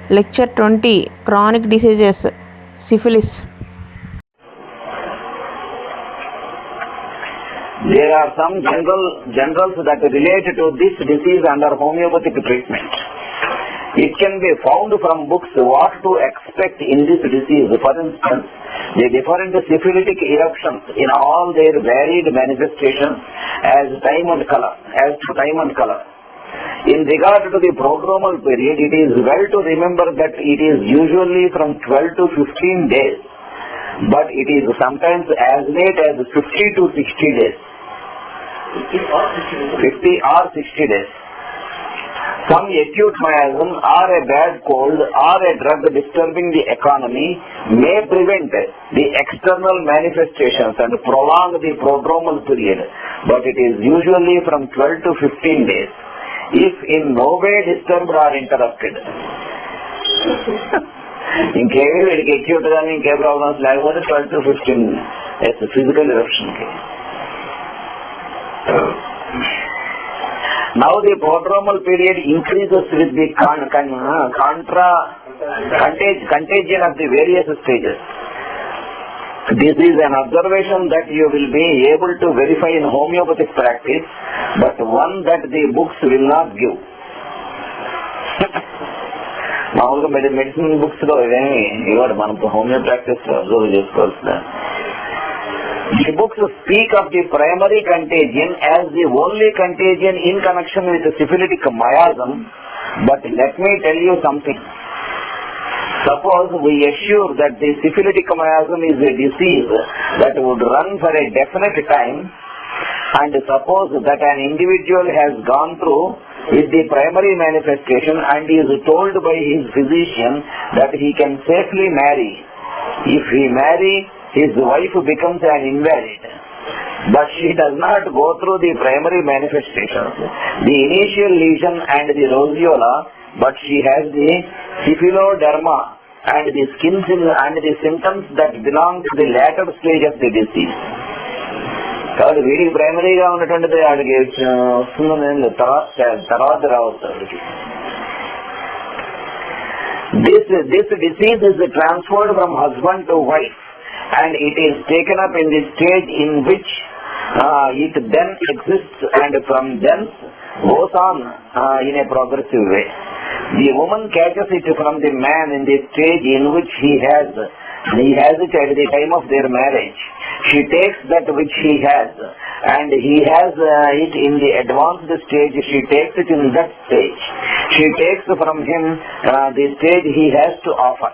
Lecture 20 Chronic Diseases Syphilis. There are some generals that relate to this disease under homeopathic treatment. It can be found from books what to expect in this disease. For instance, the different syphilitic eruptions in all their varied manifestations as to time and color. In regard to the prodromal period, it is well to remember that it is usually from 12 to 15 days, but it is sometimes as late as 50 to 60 days. 50 or 60 days. Some acute miasm or a bad cold or a drug disturbing the economy may prevent the external manifestations and prolong the prodromal period, but it is usually from 12 to 15 days. If in no way disturbed or interrupted. ఇంకేమి వీడికి acute కానీ ఇంకే problems లేకపోతే 12 to 15 days physical eruption కి. Now the prodromal period increases with the contagion of the various stages. This is an observation that you will be able to verify in homeopathic practice, but one that the books will not give. మామూలుగా medicine books లో ఇవేమి ఇవాడు మనం homeo practice observe చేసుకోవాల్సిన. The books speak of the primary contagion as the only contagion in connection with syphilitic miasm, but let me tell you something. Suppose we assure that the syphilitic miasm is a disease that would run for a definite time, and suppose that an individual has gone through with the primary manifestation and is told by his physician that he can safely marry. If he marry, his wife becomes an invalid, but she does not go through the primary manifestations, the initial lesion and the roseola, but she has the syphiloderma and the skin and the symptoms that belong to the latter stage of the disease. కాబట్టి వీడికి ప్రైమరీగా ఉన్నటువంటిది వాడికి వస్తుందని తర్వాత రావచ్చు. This disease is transferred from husband to wife, and it is taken up in the stage in which it then exists, and from thence goes on in a progressive way. The woman catches it from the man in the stage in which he has it at the time of their marriage. She takes that which he has, and he has it in the advanced stage. She takes it in that stage. She takes from him the stage he has to offer.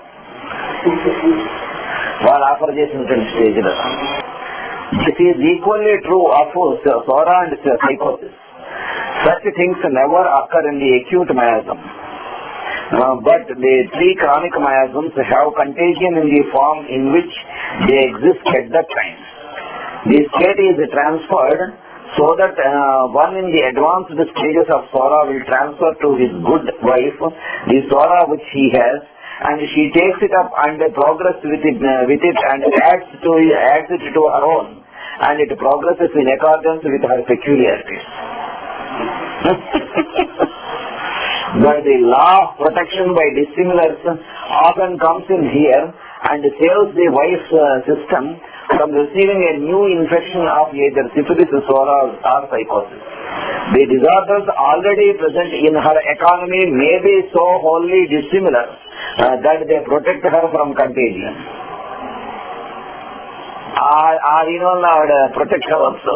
వాళ్ళు offer చేసినటువంటి stage లో. This is equally true of Sora and psychosis. Such things never occur in the acute miasm. But the three chronic miasms have contagion in the form in which they exist at that time. The state is transferred so that one in the advanced stages of Sora will transfer to his good wife the Sora which he has, and she takes it up and progress with it and adds it to her own, and it progresses in accordance with her peculiarities. But the law of protection by dissimilars often comes in here and saves the wife's system from receiving a new infection of either syphilis, Sora, or psychosis. The disorders already present in her economy may be so wholly dissimilar that they protect her from contagion. Protect her also.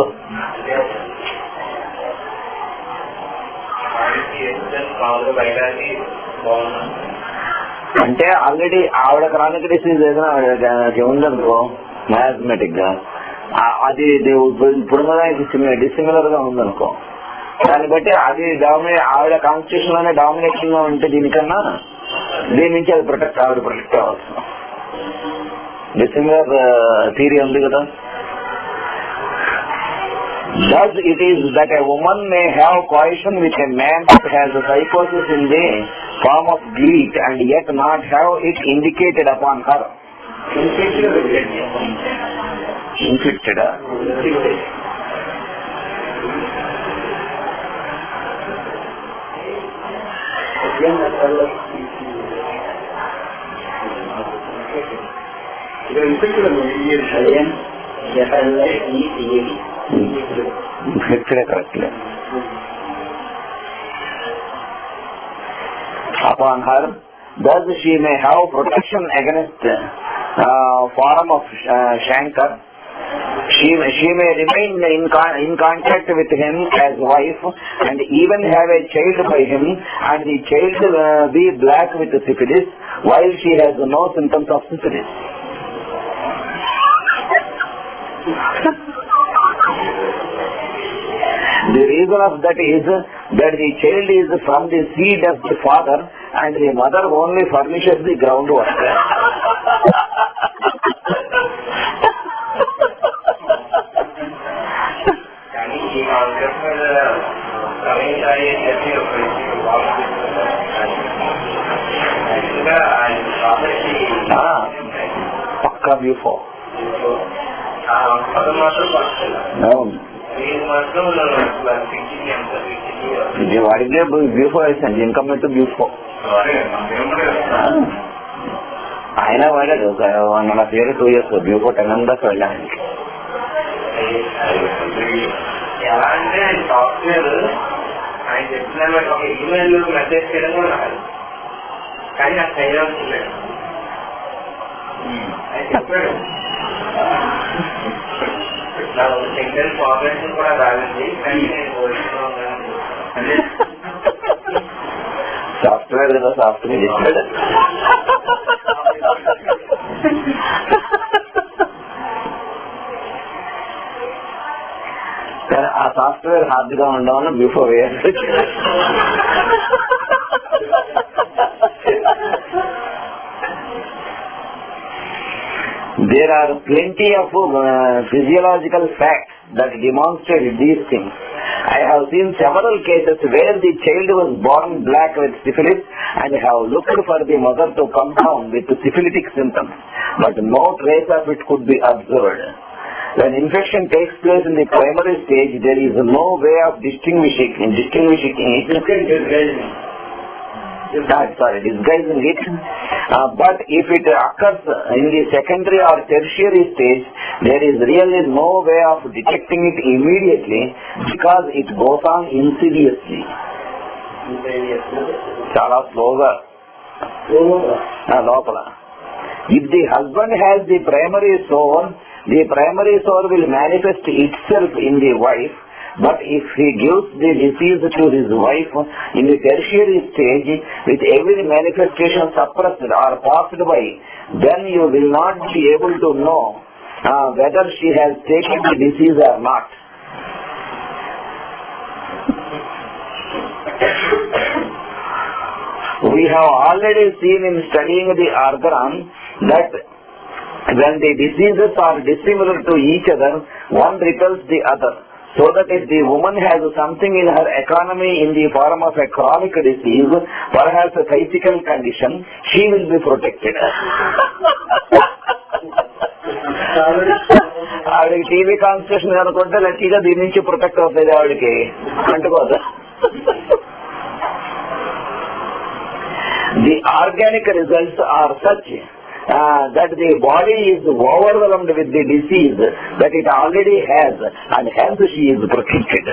అంటే already ఆవిడ chronic disease ఏదైనా ఉందనుకో mathematic గా, అది ఇప్పుడు dissimilar గా ఉందనుకో, దాన్ని బట్టి అది ఆవిడ కాన్స్టిట్యూషన్ లోనే డామినేషన్ గా ఉంటే దీనికన్నా దీని నుంచి అది ఆవిడ ప్రొటెక్ట్ అవ్వచ్చు. డిసిమిలర్ థియరీ ఉంది కదా. Thus it is that a woman may have coition with a man that has a psychosis in the form of guilt and yet not have it indicated upon her. Inflicted. correctly. Upon her, thus she may have protection against form of Shankar. She may remain in contact with him as wife and even have a child by him, and the child be black with syphilis while she has no symptoms of syphilis. The reason of that is that the child is from the seed of the father and the mother only furnishes the groundwork. Pakka before. వాడికే బ్యూఫో వేసాను income అయితే బ్యూఫో ఆయన వాడాడు 1.5 years 2 years బ్యూఫో 10 members వెళ్ళాను. ఎలా అంటే software ఆయన చెప్పిన ఒక ఈమెయిల్ మెసేజ్ చేయడం కూడా రాదు, కానీ నాకు చేయాల్సిందే ఆయన చెప్పాడు. నాకు టెక్నికల్ ఫార్మేషన్ కూడా రాదండి, కానీ నేను సాఫ్ట్వేర్ కదా సాఫ్ట్వేర్ చెప్పాడు. ఆ సాఫ్ట్వేర్ హార్డ్ గా ఉండవని before years. There are plenty of physiological facts that demonstrate these things. I have seen several cases where the child was born black with syphilis and have looked for the mother to come down with syphilitic symptoms, but no trace of it could be observed. When infection takes place in the primary stage, there is no way of distinguishing it. But if it occurs in the secondary or tertiary stage, there is really no way of detecting it immediately because it goes on insidiously. Chala slower. Lopala. If the husband has the primary sore will manifest itself in the wife. But if he gives the disease to his wife in the tertiary stage with every manifestation suppressed or passed by, then you will not be able to know whether she has taken the disease or not. We have already seen in studying the organ that when the diseases are dissimilar to each other, one repels the other. So that if the woman has something in her economy in the form of a chronic disease, perhaps a physical condition, she will be protected. ఆవిడకి TV constitution అనుకుంటే లక్కీగా దీని నుంచి protect అవుతుంది, ఆవిడకి అంటుకోదు. The organic results are such that the body is overwhelmed with the disease that it already has, and hence she is protected.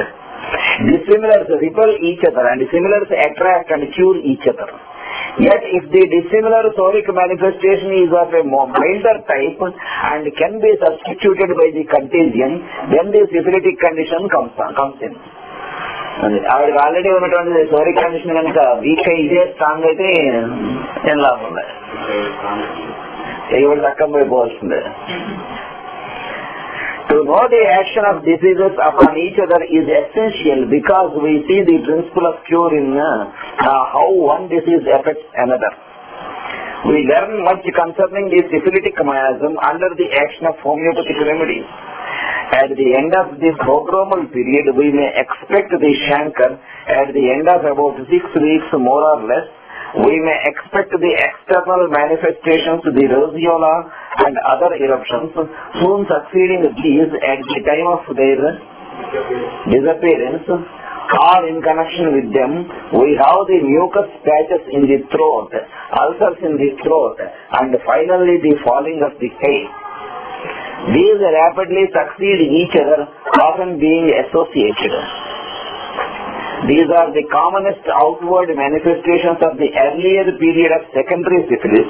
Dissimilars repel each other and similars attract and cure each other. Yet if the dissimilar soric manifestation is of a milder type and can be substituted by the contagion, then the syphilitic condition comes in. ఆవిడకి already ఉన్నటువంటి psoric condition కనుక week ఇదే strong అయితే ఏం లాభం లేదు, చేయబడి తక్కువ పోవాల్సిందే. To know the action of diseases upon each other is essential because we see the principle of cure in how one disease affects another. We learn much concerning the syphilitic miasm under the action of homeopathic remedies. At the end of the prodromal period, we may expect the chancre. At the end of about 6 weeks, more or less, we may expect the external manifestations, the roseola and other eruptions, soon succeeding these at the time of their disappearance. or in connection with them, we have the mucus patches in the throat, ulcers in the throat, and finally the falling of the hair. These rapidly succeed each other, often being associated. These are the commonest outward manifestations of the earlier period of secondary syphilis.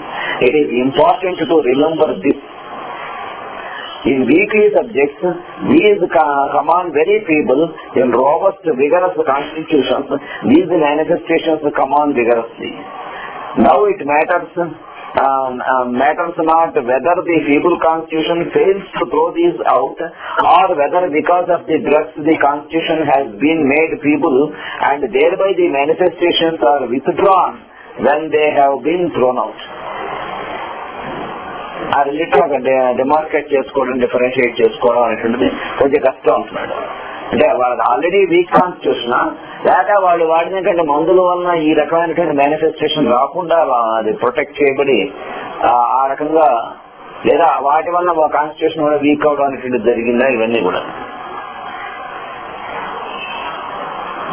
It is important to remember this. In weakly subjects, these come on very feeble. In robust, vigorous constitutions, these manifestations come on vigorously. Now it matters not whether the feeble constitution fails to throw these out, or whether because of the drugs the constitution has been made feeble and thereby the manifestations are withdrawn when they have been thrown out. ఆ relative demarcate చేసుకోవడం, differentiate చేసుకోవడం అనేటువంటిది కొంచెం కష్టం అంటున్నాడు. అంటే వాళ్ళది already week constitution, లేక వాళ్ళు వాడినటువంటి మందుల వలన ఈ రకమైనటువంటి మేనిఫెస్టేషన్ రాకుండా అది ప్రొటెక్ట్ చేయబడి ఆ రకంగా, లేదా వాటి వలన కాన్స్టిట్యూషన్ కూడా వీక్ అవడం అనేటువంటిది జరిగిందా, ఇవన్నీ కూడా.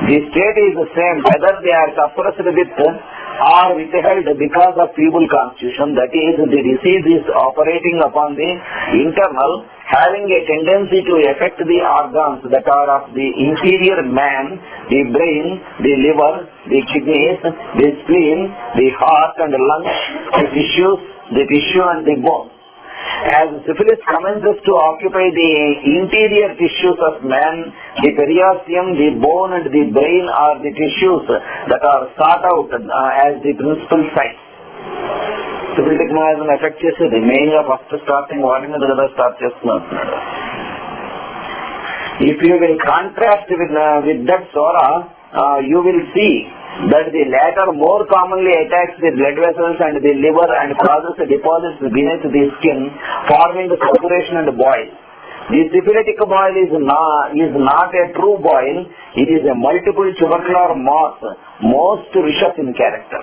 The state is the same whether they are suppressed with or withheld because of feeble constitution. That is, the disease is operating upon the internal, having a tendency to affect the organs that are of the inferior man, the brain, the liver, the kidneys, the spleen, the heart and lungs, the tissue and the bone. As syphilis commences to occupy the interior tissues of man, the periosteum, the bone and the brain are the tissues that are sought out as the principal sites. Syphilitic miasm affect చేసేది main గా first starting వాటి మీద కదా start చేస్తున్నారు. If you will contrast with that sora, you will see that the latter more commonly attacks the blood vessels and the liver and causes deposits beneath the skin, forming the suppuration and boil. The syphilitic boil is not a true boil, it is a multiple tubercular mass, most vicious in character.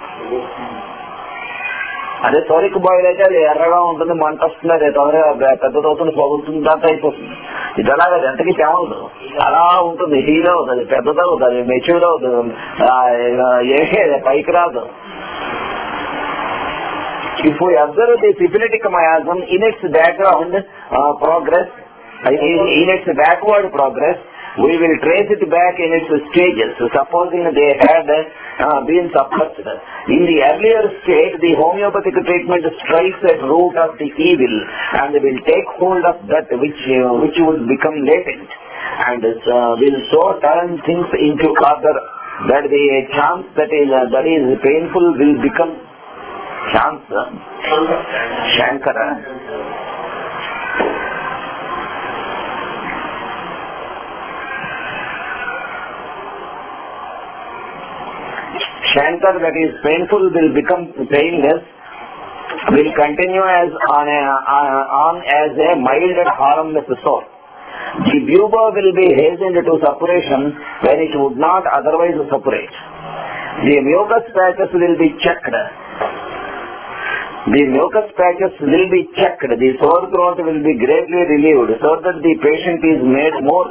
అదే psoric boil అయితే అది ఎర్రగా ఉంటుంది, మంట వస్తుంది, అదే తొందరగా పెద్దదవుతుంది, పగులుతుంది, దాంతో అయిపోతుంది. ఇది అలాగే ఎంతకి తెమలదు, అలా ఉంటుంది, హీల్ అవుతుంది, పెద్దదవుతుంది, మెచ్యూర్ అవుతుంది, పైకి రాదు. If we observe the syphilitic miasm in its backward progress, we will trace it back in its stages, supposing they had been suppressed. In the earlier state, the homeopathic treatment strikes at root of the evil and will take hold of that which would become latent, and will so turn things into order that the chance that is painful will become chance. Shankara. Shankar, that is painful will become painless, will continue as as a mild and harmless sore. The buba will be hastened to suppuration when it would not otherwise suppurate. The mucus patches will be checked. The sore throat will be greatly relieved so that the patient is made more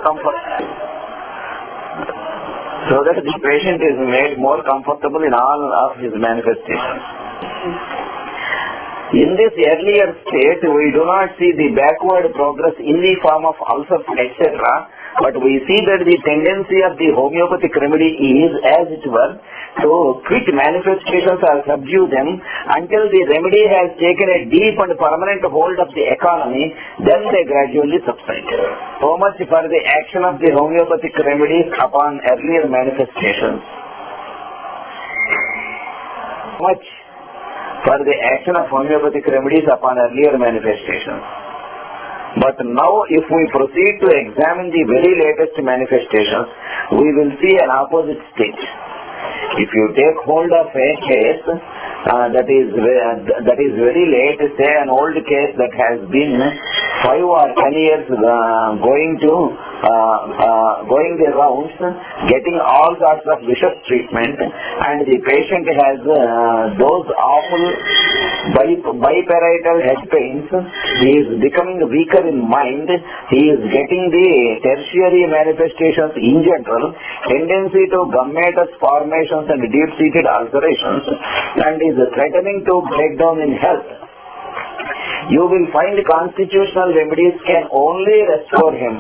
comfortable in all of his manifestations. In this earlier state, we do not see the backward progress in the form of ulcers, etc., but we see that the tendency of the homeopathic remedy is, as it were, to quit manifestations or subdue them until the remedy has taken a deep and permanent hold of the economy, then they gradually subside. So much for the action of the homeopathic remedies upon earlier manifestations. Much for the action of homeopathic remedies upon earlier manifestations. But now if we proceed to examine the very latest manifestations, we will see an opposite state. If you take hold of a case that is very late, say an old case that has been 5 or 10 years going the rounds, getting all sorts of vicious treatment, and the patient has those awful biparietal head pains, he is becoming weaker in mind, he is getting the tertiary manifestations in general, tendency to gummatous formations and deep-seated ulcerations, and is threatening to break down in health. You will find constitutional remedies can only restore him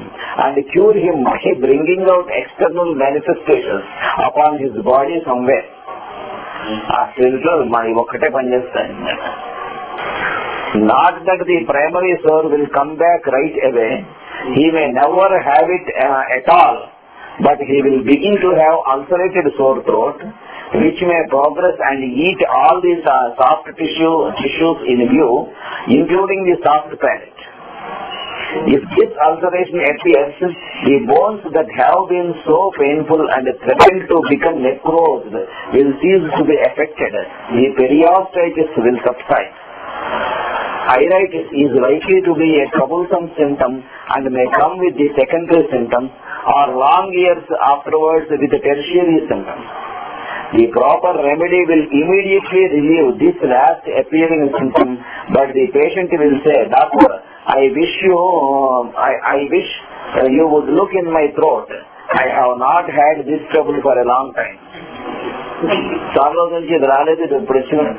and cure him by bringing out external manifestations upon his body somewhere. ఆ స్పిరిట్లో మరి ఒక్కటే పనిచేస్తాయి. Not that the primary sore will come back right away, he may never have it at all, but he will begin to have ulcerated sore throat, which may progress and eat all these soft tissues in view, including the soft palate. If this ulceration appears, the bones that have been so painful and threatened to become necrosed will cease to be affected. The periostitis will subside. Iritis is likely to be a troublesome symptom and may come with the secondary symptoms or long years afterwards with the tertiary symptoms. The proper remedy will immediately relieve this last appearing symptom, but the patient will say, "Doctor, I wish you would look in my throat. I have not had this trouble for a long time." చాలా రోజుల నుంచి ఇది రాలేదు, ఇది ఇప్పుడు వచ్చింది.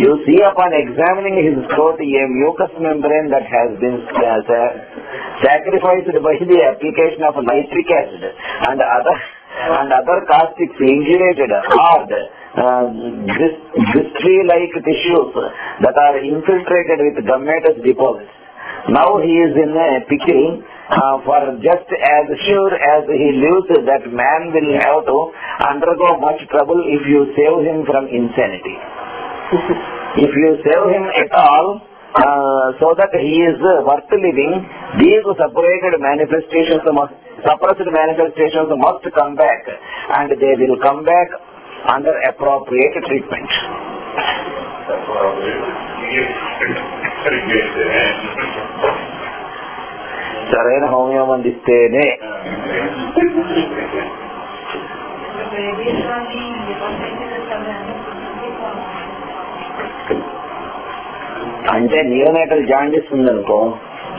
You see, upon examining his throat, a mucous membrane that has been sacrificed by the application of nitric acid and other caustics ingerated hard gristle-like tissues that are infiltrated with gummatous deposits. Now he is in a pickle, for just as sure as he lives, that man will have to undergo much trouble if you save him from insanity. If you save him at all, so that he is worth living, these suppressed manifestations must come back, and they will come back under appropriate treatment. సరైన హోమియం అందిస్తేనే. అంటే neonatal jaundice ఉందనుకో,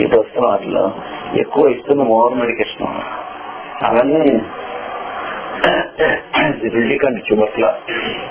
ఈ ప్రస్తుతం వాటిలో ఎక్కువ ఇస్తున్న over medication అవన్నీ ట్యూబర్క్యులోసిస్